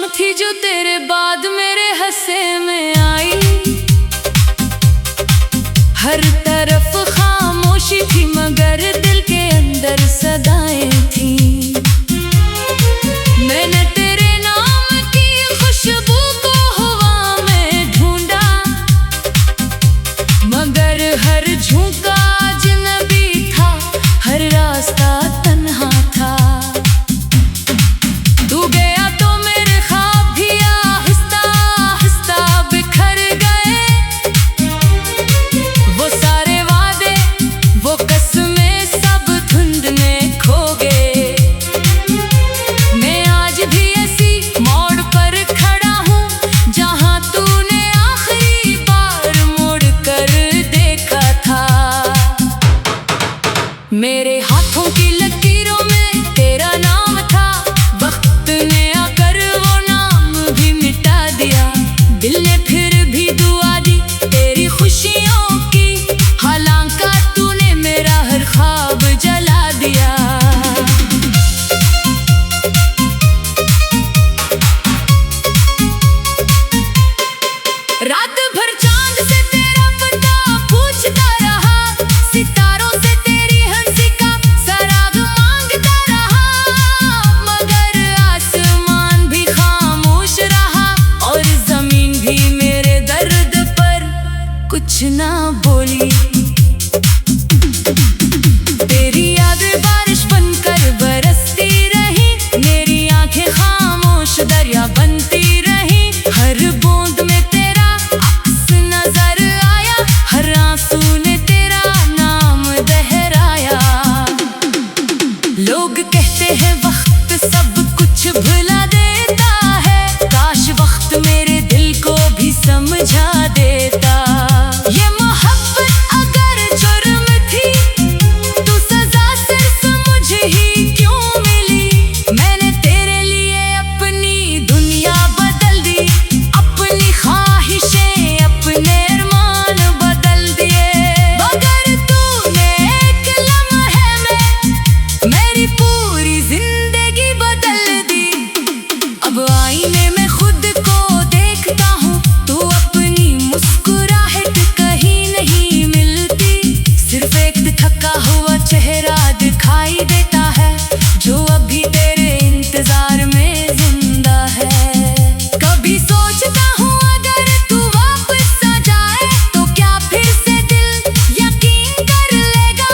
थी जो तेरे बाद मेरे हंसे में आई। हर तरफ खामोशी थी मगर दिल के अंदर सदाएं थी। मैंने तेरे नाम की खुशबू को हवा में ढूंढा, मगर हर झोंका अजनबी था, हर रास्ता तन्हा था। तू गया तो मेरे ख्वाब भी आहिस्ता आहिस्ता बिखर गए। वो सारे वादे वो कसमें सब धुंध में खो गए। मैं आज भी ऐसी मोड़ पर खड़ा हूँ जहाँ तूने आखिरी बार मुड़ कर देखा था। मेरे हाथों की लकीरों में तेरा नाम था, वक्त ने आकर वो नाम भी मिटा दिया। दिल ने फिर भी दुआ दी तेरी खुशियों की, हालांकि तूने मेरा हर ख्वाब जला दिया। रात भर चांद से तेरा पता पूछता रहा, सितारों से तेरी हंसी का सराग मांगता रहा, मगर आसमान भी खामोश रहा और जमीन भी मेरे दर्द पर कुछ ना बोली। तेरी यादें बारिश बनकर बरसती रही, मेरी आंखें खामोश दरिया बनती रही। हर बूंद में तेरा अक्स नजर आया, हर आंसू ने तेरा नाम दोहराया। लोग कहते हैं वक्त सब कुछ भुला देता है, काश वक्त मेरे दिल को भी समझा देता। ये मोहब्बत अगर जुर्म थी तो सजा सिर्फ मुझे ही क्यों मिली। मैंने तेरे लिए अपनी दुनिया बदल दी, अपनी ख्वाहिशें अपने अरमान बदल दिए, मगर तूने एक लम्हे में मेरी पूरी जिंदगी बदल दी। अब आईने में खुद को देखता हूँ, तू अपनी मुस्कुराहट कहीं नहीं मिलती। सिर्फ एक थका हुआ चेहरा दिखाई देता है जो अभी तेरे इंतजार में जिंदा है। कभी सोचता हूँ अगर तू वापस आ जाए तो क्या फिर से दिल यकीन कर लेगा,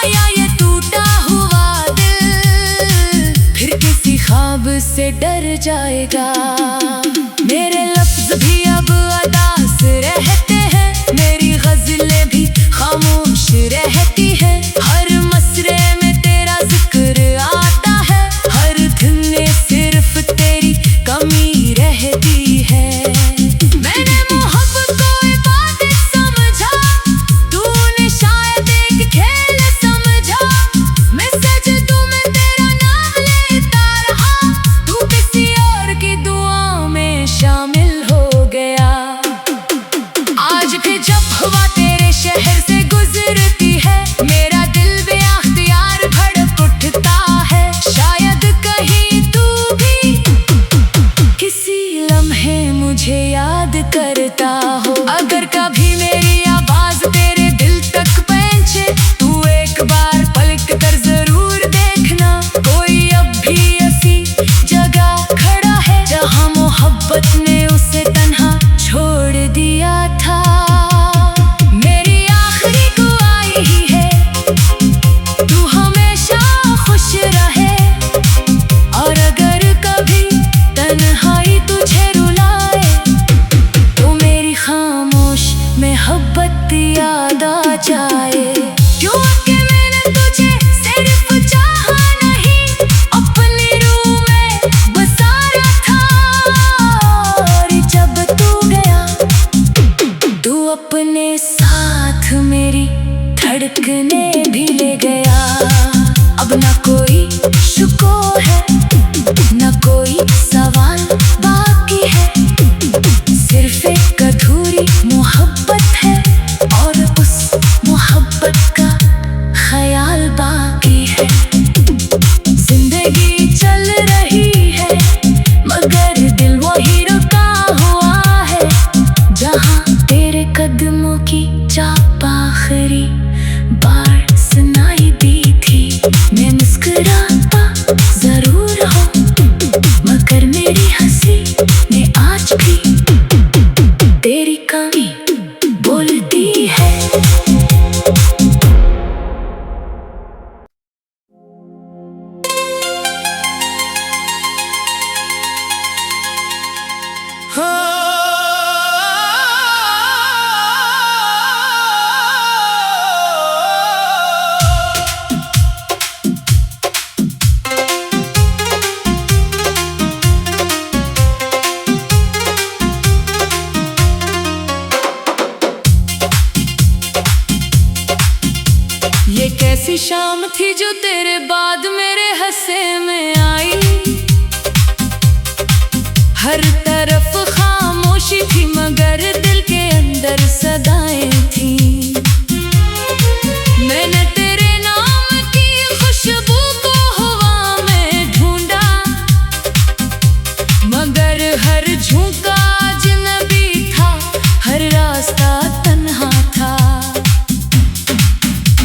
या ये टूटा हुआ दिल फिर किसी ख्वाब से डर जाएगा। मेरे लफ्ज भी अब अदास रहते हैं, मेरी गज़लें भी खामोश रहती है। हर मसरे में तेरा जिक्र आता है, हर दिन में सिर्फ तेरी कमी रहती है। मैंने मोहब्बत को इबादत समझा, तूने शायद एक खेल समझा। मैं सजदों में तेरा नाम लेता रहा, तू किसी और की दुआ में शामिल हो गया। आज भी जब हवा तेरे शहर से गुजरती है, मेरा दिल बेअख्तियार धड़क उठता है। शायद कहीं तू भी किसी लम्हे मुझे याद करता हो। अगर कभी मेरी आवाज तेरे दिल तक पहुंचे, तू एक बार पलट कर जरूर देखना। कोई अब भी ऐसी जगह खड़ा है जहां मोहब्बत ने उसे तन्हा छोड़ दिया था। मेरी आखिरी दुआई ही है तू हमेशा खुश रहे, और अगर कभी तन्हाई तुझे रुलाए तो मेरी खामोश मोहब्बत याद आ जाए। क्यों कि मैंने तुझे सिर्फ चाहा नहीं, अपनी रूह में बसाया था। और जब तू गया तू अपने साथ मेरी धड़कने भी ले गया। अब ना कोई शुको है ना कोई सवाल बाकी है, सिर्फ एक अधूरी मोहब्बत है और उस मोहब्बत का ख्याल बाकी है। जिंदगी चल रही है मगर ये कैसी शाम थी जो तेरे बाद मेरे हंसे में आई। हर तरफ खामोशी थी मगर दिल के अंदर सदाएं थी। मैंने तेरे नाम की खुशबू को हवा में ढूंढा, मगर हर झोंका अजनबी था, हर रास्ता तन्हा था।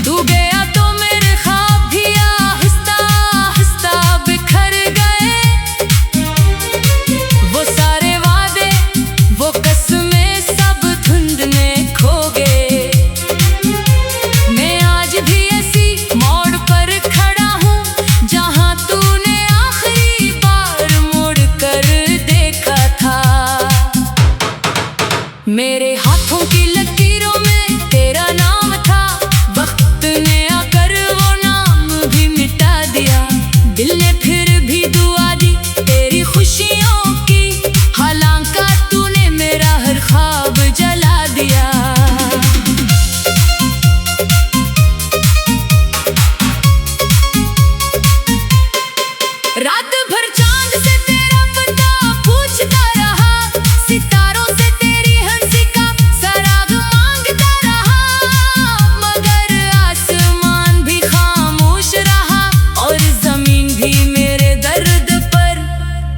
तू गया तो मेरे ख्वाब भी आहिस्ता आहिस्ता बिखर गए। वो सारे वादे वो कसमें सब धुंध में खो गए। मैं आज भी ऐसी मोड़ पर खड़ा हूँ जहाँ तूने आखिरी बार मुड़ कर देखा था। मेरे हाथों की लकीरों में तेरा नाम था, वक्त ने आकर वो नाम भी मिटा दिया। दिल ने फिर भी दुआ दी तेरी खुशियों की, हालांकि तूने मेरा हर ख्वाब जला दिया। रात भर चांद से तेरा पता पूछता रहा, सितारों से तेरी हंसी का सराग मांगता रहा, मगर आसमान भी खामोश रहा और जमीन भी मेरे दर्द पर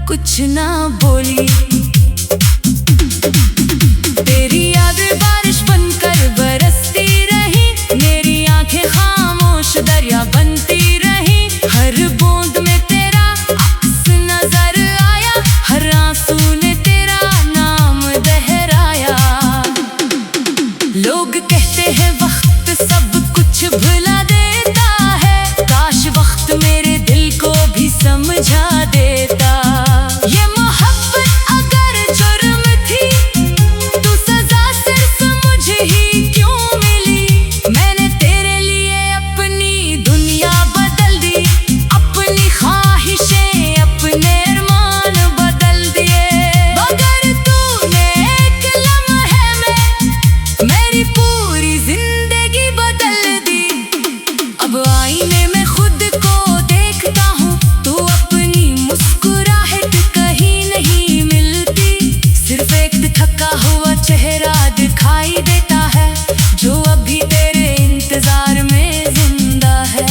कुछ ना बोली। तेरी यादें बारिश बनकर बरसती रही, मेरी आंखें खामोश दरिया बनती रही। हर बूंद में तेरा अक्स नजर आया, हर आंसू ने तेरा नाम दोहराया। लोग कहते हैं वक्त सब कुछ भुला देता है, काश वक्त मेरे दिल को भी समझा देता। ये मोहब्बत अगर जुर्म थी तो सजा सिर्फ मुझे ही क्यों मिली। मैंने तेरे लिए अपनी दुनिया बदल दी, अपनी ख्वाहिशें अपने अरमान बदल दिए, मगर तूने एक लम्हे में मेरी पूरी जिंदगी बदल दी। अब आईने में खुद को देखता हूँ, तू अपनी मुस्कुराहट कहीं नहीं मिलती। सिर्फ एक थका हुआ चेहरा दिखाई देता है जो अभी तेरे इंतजार में जिंदा है।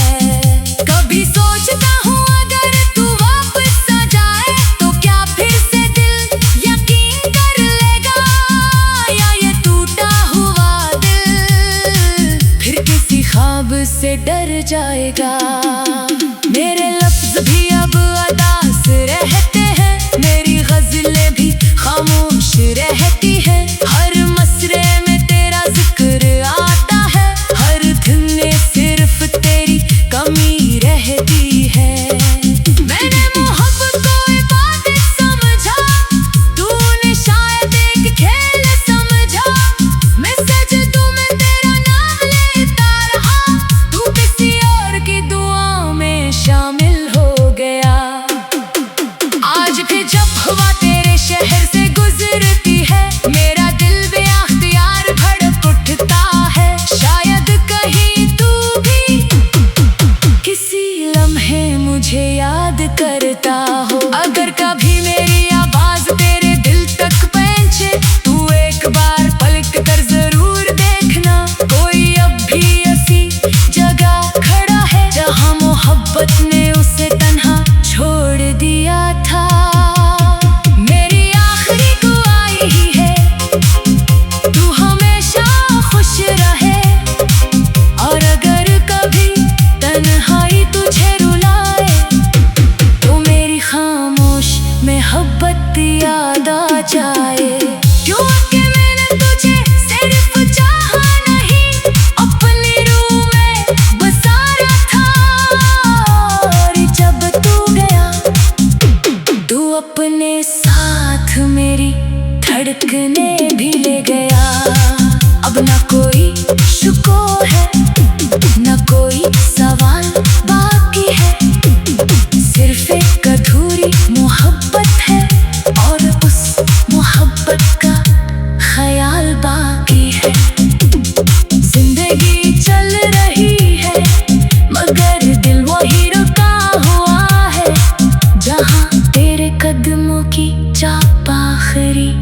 कभी सोचता हूँ अगर तू वापस आ जाए तो क्या फिर से दिल यकीन कर लेगा, या ये टूटा हुआ दिल फिर किसी ख्वाब से डर जाएगा। मेरे लफ्ज भी अब अदास रहते हैं, मेरी गज़लें भी खामोश रहती है। हर मसरे में तेरा जिक्र आता है, हर दिन में सिर्फ तेरी कमी रहती है। मैंने मोहब्बत को इबादत समझा, तूने शायद एक खेल समझा। मैं सजदों में तेरा नाम लेता रहा, तू किसी और की दुआ में शामिल हो गया। आज भी जब हवा तेरे शहर से गुजरती है, मेरा दिल बेअख्तियार धड़क उठता है। शायद कहीं तू भी किसी लम्हे मुझे याद करता हो। अगर कभी मेरी आवाज तेरे दिल तक पहुंचे, तू एक बार पलट कर जरूर देखना। कोई अब भी ऐसी जगह खड़ा है जहाँ मोहब्बत ने उसे तन्हा छोड़ दिया था। मेरी आखिरी दुआई ही है तू हमेशा खुश रहे, और अगर कभी तन्हाई तुझे रुलाए तो मेरी खामोश मोहब्बत याद आ जाए। क्यों कि मैंने तुझे सिर्फ चाहा नहीं, अपनी रूह में बसाया था। और जब तू गया, तू अपने साथ मेरी धड़कने भी ले गया। अब ना कोई शुको है, ना कोई सवाल बाकी है, सिर्फ एक अधूरी मोहब्बत है और उस मोहब्बत का ख्याल बाकी है। जिंदगी चल रही है मगर दिल वही रुका हुआ है, जहाँ तेरे कदमों की चाप आखिरी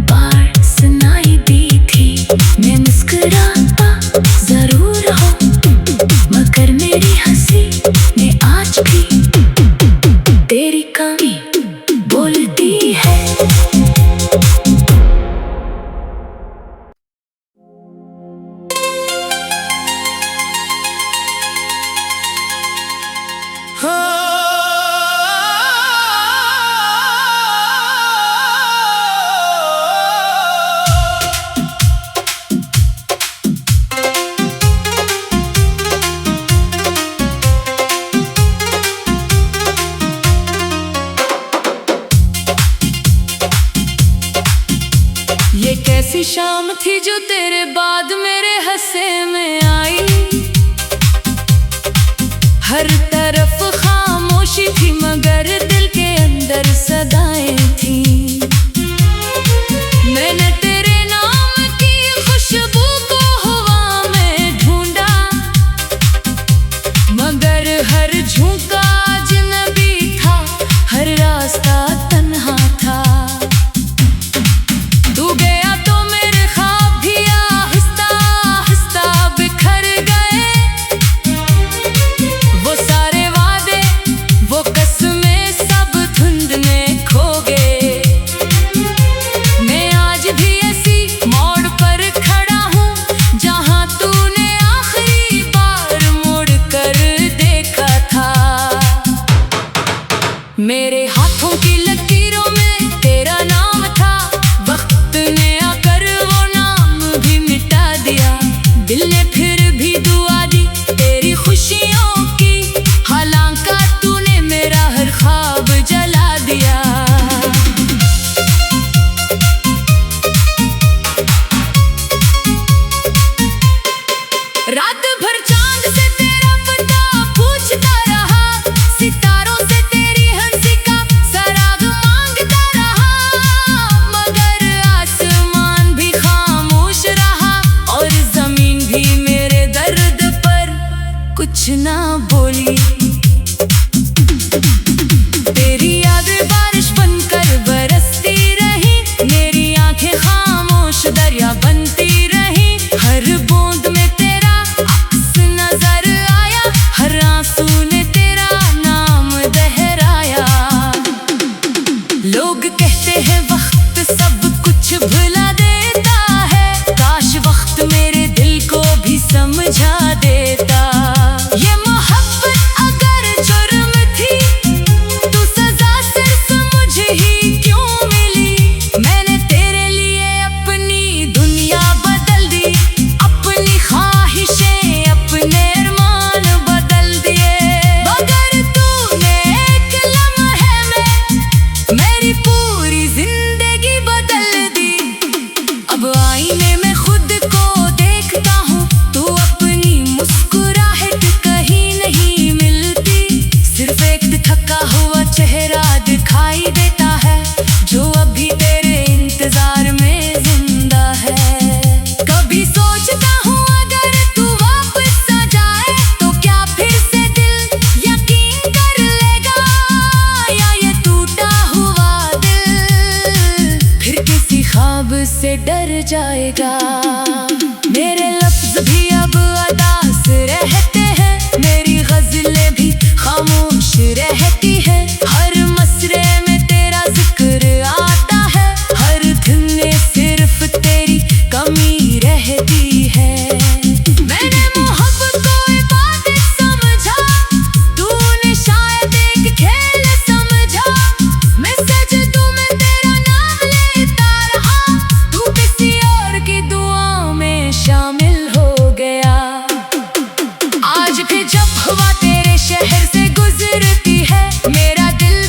बार सुनाई दी थी। मैं मुस्कुराता जरूर हूँ मगर मेरी हंसी ने आज भी तेरी कमी बोलती है। ये कैसी शाम थी जो तेरे बाद मेरे हंसे में आई। हर तरफ खामोशी थी मगर दिल के अंदर सदाएं थी। मैंने तेरे नाम की खुशबू को हवा में ढूंढा मगर हर झोंका अजनबी था, हर रास्ता तन्हा था। तू गया तो मेरे ख्वाब भी आहिस्ता आहिस्ता बिखर गए। वो सारे वादे वो कसमें सब धुंध में खो गए। मैं आज भी ऐसी मोड़ पर खड़ा हूँ जहाँ तूने आखिरी बार मुड़ कर देखा था। मेरे हाथों की लकीरों में तेरा नाम था, वक्त ने आकर वो नाम भी मिटा दिया। दिल ने फिर भी दुआ दी तेरी खुशियों की, हालांकि तूने मेरा हर ख्वाब जला दिया। रात भर चांद से तेरा पता पूछता रहा, सितारों से तेरी हंसी का सराग मांगता रहा मगर आसमान भी खामोश रहा और जमीन भी मेरे दर्द पर कुछ ना बोली। तेरी यादें बारिश बनकर बरसती रही, मेरी आंखें खामोश दरिया बनती रही। हर बूंद में तेरा अक्स नजर आया, हर आंसू ने तेरा नाम दोहराया। लोग कहते हैं वक्त सब कुछ भुला देता है, काश वक्त मेरे दिल को भी समझा देता। ये मोहब्बत अगर जुर्म थी तो सजा सिर्फ मुझे ही क्यों मिली। मैंने तेरे लिए अपनी दुनिया बदल दी, अपनी ख्वाहिशें अपने अरमान बदल दिए मगर तूने एक लम्हे में मेरी पूरी जिंदगी बदल दी। अब आईने में खुद को देखता हूँ तो अपनी मुस्कुराहट कहीं नहीं मिलती, सिर्फ एक थका हुआ चेहरा दिखाई देता है जो अभी तेरे इंतजार में जिंदा है। कभी सोचता हूँ अगर तू वापस आ जाए तो क्या फिर से दिल यकीन कर लेगा, या ये टूटा हुआ दिल फिर किसी ख्वाब से डर जाएगा। मेरे लफ्ज भी अब अदास रहते हैं, मेरी गजलें भी खामोश रहती है। हर मसरे में तेरा जिक्र आता है, हर दिन में सिर्फ तेरी कमी रहती है। मैंने मोहब्बत को इबादत समझा, तूने शायद एक खेल समझा। मैं सजदों में तेरा नाम लेता रहा, तू किसी और की दुआ में शामिल हो गया। आज भी जब हवा तेरे शहर से गुजरती है मेरा दिल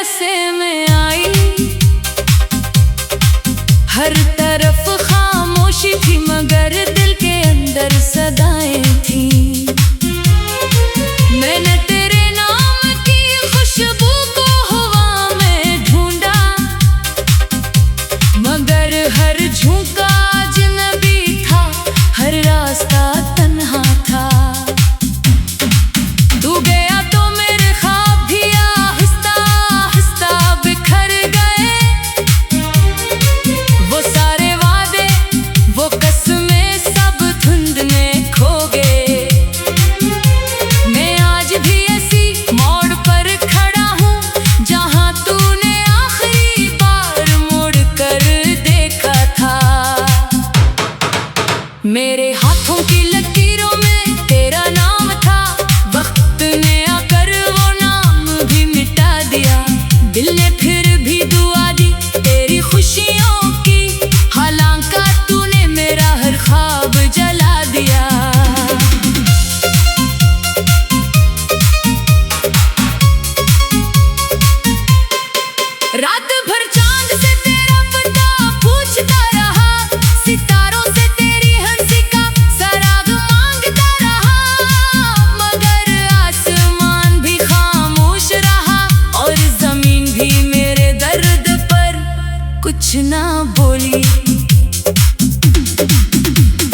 ऐसे में आई। हर तरफ खामोशी थी मगर दिल के अंदर सदाएं थी। मैंने तेरे नाम की खुशबू को हवा में ढूंढा, मगर हर झोंका अजनबी था, हर रास्ता तन्हा था। तू गया तो मेरे ख्वाब भी आहिस्ता आहिस्ता बिखर गए। वो सारे वादे वो कसमें सब धुंध में खो गए। मैं आज भी ऐसी मोड़ पर खड़ा हूँ जहाँ तूने आखिरी बार मुड़ कर देखा था। मेरे हाथों की लकीरों में तेरा नाम था, वक्त ने आकर वो नाम भी मिटा दिया। दिल ने फिर भी दुआ दी तेरी खुशियों की, हालांकि तूने मेरा हर ख्वाब जला दिया। रात भर चांद से तेरा पता पूछता रहा, सितारों से तेरी हंसी का सराग मांगता रहा, मगर आसमान भी खामोश रहा और जमीन भी मेरे दर्द पर कुछ ना बोली।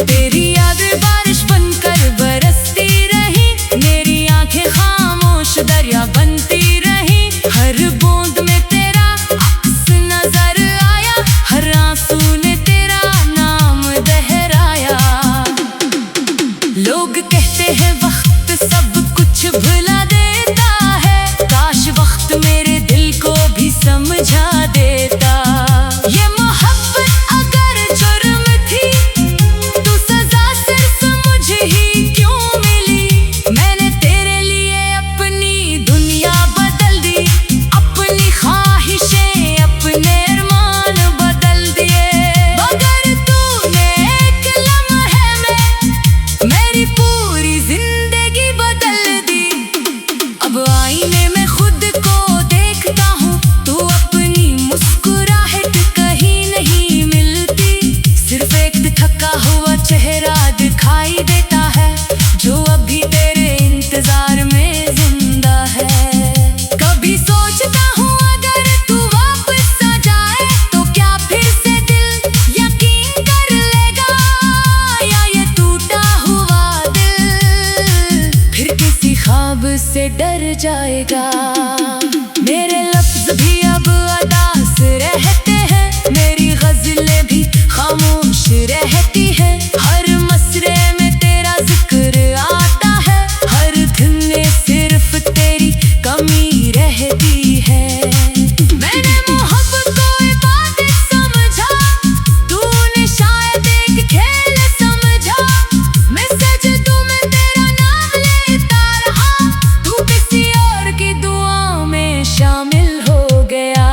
तेरी यादें बारिश बनकर बरसती रही, मेरी आंखें खामोश दरिया बनती रही। हर बूंद में तेरा अक्स नजर आया, हर आंसू ने तेरा नाम दोहराया। लोग कहते हैं वक्त सब कुछ भुला देता है, काश वक्त मेरे दिल को भी समझा देता। ये मोहब्बत अगर जुर्म थी तो सजा सिर्फ मुझे ही क्यों मिली। मैंने तेरे लिए अपनी दुनिया बदल दी, अपनी ख्वाहिशें अपने अरमान बदल दिए, मगर तूने एक लम्हे में मेरी पूरी जिंदगी बदल दी। अब आईने में खुद को देखता हूँ, तू अपनी मुस्कुराहट कहीं नहीं मिलती। सिर्फ एक थका हुआ चेहरा दिखाई देता है, जो अभी तेरे इंतजार में जिंदा है। कभी सोचता हूँ अगर तू वापस आ जाए तो क्या फिर से दिल यकीन कर लेगा, या ये टूटा हुआ दिल फिर किसी ख्वाब से डर जाएगा। मेरे लफ्ज भी अब अदास रहते हैं, मेरी गज़लें भी खामोश रहती है। हर मसरे में तेरा जिक्र आता है, हर दिन में सिर्फ तेरी कमी रहती है। मैंने मोहब्बत को इबादत समझा, तूने शायद एक खेल समझा। मैं सजदों में तेरा नाम लेता रहा, तू किसी और की दुआ में शामिल हो गया।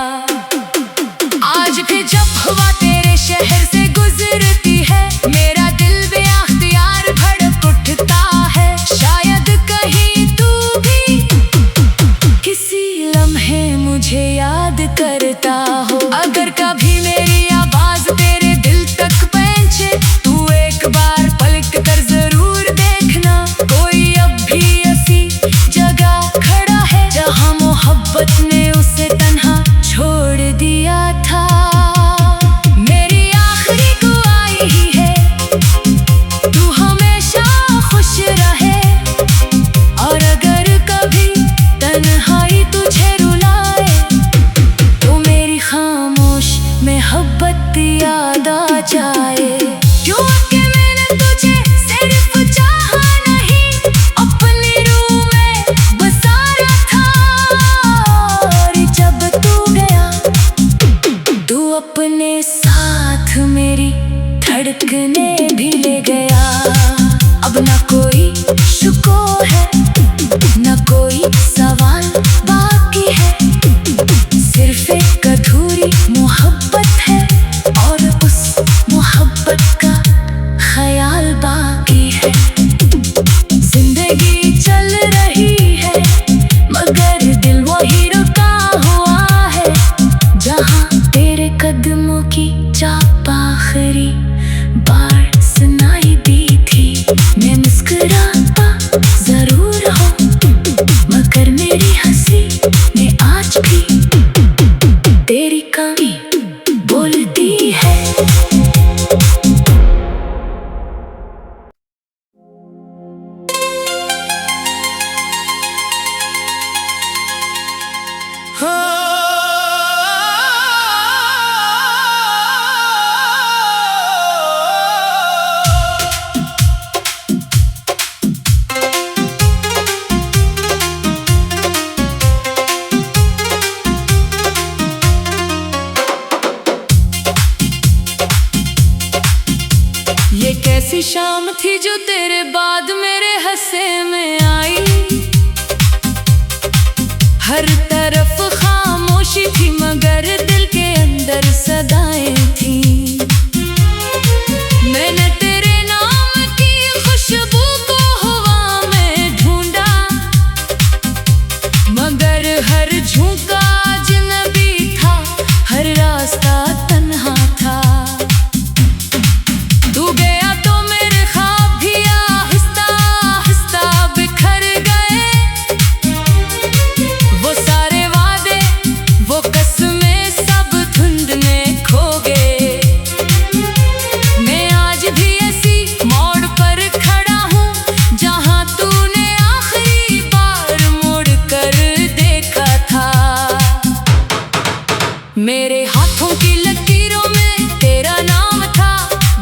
आज भी जब हवा तेरे शहर से गुजरती है, मेरा दिल बेअख्तियार धड़क उठता है। शायद कहीं तू भी किसी लम्हे मुझे याद करता हो। अगर कभी मेरी आवाज तेरे दिल तक पहुंचे, तू एक बार पलट कर जरूर देखना। कोई अब भी ऐसी जगह खड़ा है जहाँ मोहब्बत ने उसे तन्हा छोड़ दिया था। मेरी आखिरी दुआई ही है तू हमेशा खुश रहे, और अगर कभी तन्हाई तुझे रुलाए तो मेरी खामोश मोहब्बत याद आ जाए। क्यों कि मैंने तुझे सिर्फ चाहा नहीं, अपनी रूह में बसाया था। और जब तू गया तू अपने साथ मेरी धड़कने भी ले गया। अब ना कोई शुको है, ना कोई सवाल बाकी है, सिर्फ एक अधूरी मोहब्बत है और उस मोहब्बत का ख्याल बाकी है। जिंदगी चल रही है मगर दिल वही रुका हुआ सी शाम थी जो तेरे बाद मेरे हंसे में आई। हर तरफ खामोशी थी मगर दिल के अंदर सदाएं थी। मैंने तेरे नाम की खुशबू को हवा में ढूंढा, मगर हर झोंका अजनबी था, हर रास्ता तन्हा था। तू गया तो मेरे ख्वाब भी आहिस्ता आहिस्ता बिखर गए। वो सारे वादे वो कसमें सब धुंध में खो गए। मैं आज भी ऐसी मोड़ पर खड़ा हूँ जहाँ तूने आखिरी बार मुड़ कर देखा था। मेरे हाथों की लकीरों में तेरा नाम था,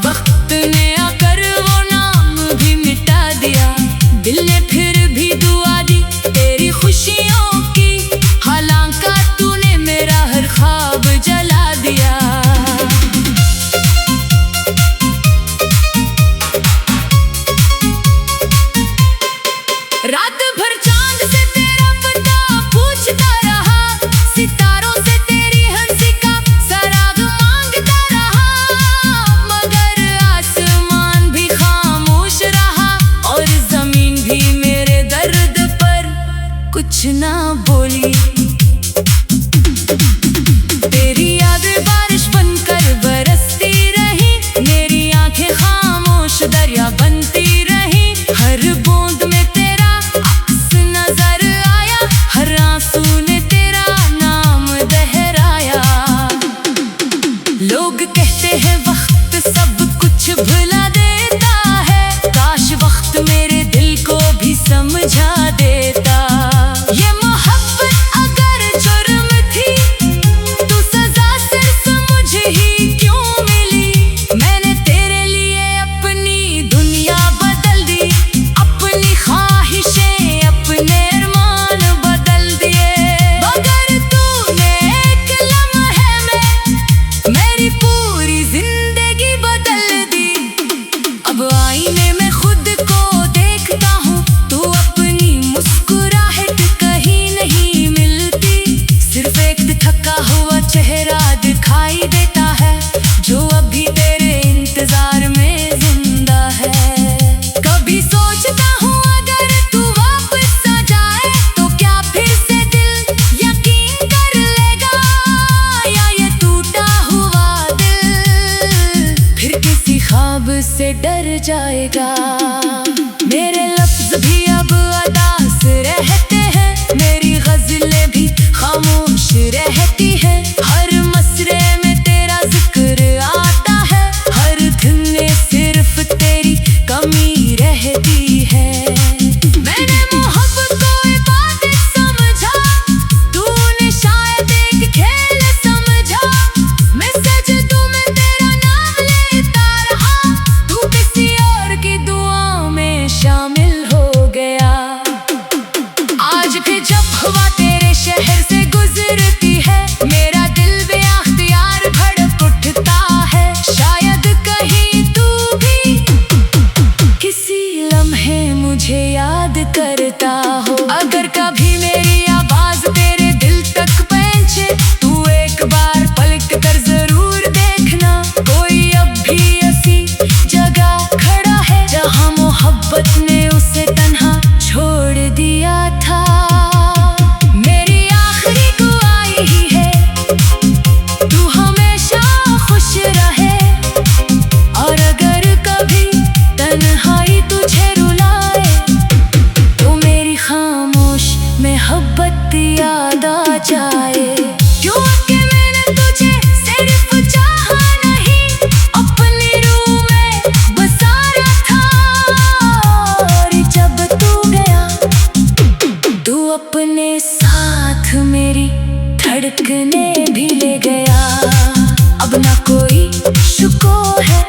वक्त ने आकर वो नाम भी मिटा दिया। दिल ने फिर भी दुआ दी तेरी खुशियों की, हालांकि तूने मेरा हर ख्वाब जला दिया। रात भर चांद से तेरा पता पूछता रहा, सितारों से तेरी हंसी का सराग मांगता रहा, मगर आसमान भी खामोश रहा और जमीन भी मेरे दर्द पर कुछ ना बोली। तेरी यादें बारिश बनकर बरसती रही, मेरी आंखें खामोश दरिया बनती रही। हर बूंद में तेरा अक्स नजर आया, हर आंसू ने तेरा नाम दोहराया। लोग कहते हैं वक्त सब कुछ भुला देता है, काश वक्त मेरे दिल को भी समझा देता। ये मोहब्बत अगर जुर्म थी तो सजा सिर्फ मुझे ही क्यों मिली। मैंने तेरे लिए अपनी दुनिया बदल दी, अपनी ख्वाहिशें अपने अरमान बदल दिए, मगर तूने एक लम्हे में मेरी पूरी जिंदगी बदल दी। अब आईने में खुद को देखता हूँ, तू अपनी मुस्कुराहट कहीं नहीं मिलती। सिर्फ एक थका हुआ चेहरा दिखाई देता है जो अभी तेरे इंतजार में जिंदा है। कभी सोचता हूँ अगर तू वापस आ जाए तो क्या फिर से दिल यकीन कर लेगा, या ये टूटा हुआ दिल फिर किसी ख्वाब से डर जाएगा। मेरे लफ्ज भी अब अदास रहते हैं, मेरी गज़लें भी खामोश रहती हैं। हर मसरे में तेरा जिक्र आता है, हर दिन में सिर्फ तेरी कमी रहती है। मैंने मोहब्बत को इबादत समझा, तूने शायद एक खेल समझा। मैं सजदों में तेरा नाम लेता रहा, तू किसी और की दुआ में शामिल हो गया। आज भी जब हवा तेरे शहर से गुजरती है, मेरा दिल बेअख्तियार धड़क उठता है। शायद कहीं तू भी किसी लम्हे मुझे याद करता हो। अगर कभी मेरी आवाज तेरे दिल तक पहुंचे, तू एक बार पलट कर जरूर देखना। कोई अब भी ऐसी जगह खड़ा है जहाँ मोहब्बत ने उसे तन्हा छोड़ दिया था। मेरी आखिरी दुआ यही है, तू हमेशा खुश रहे, और अगर कभी तन्हाई तुझे रुलाए तो मेरी खामोश मोहब्बत याद आ जाए। क्योंकि मैंने तुझे सिर्फ चाहा नहीं, अपनी रूह में बसाया था, और जब तू गया तू अपने साथ मेरी धड़कने भी ले गया। अब ना कोई शुको है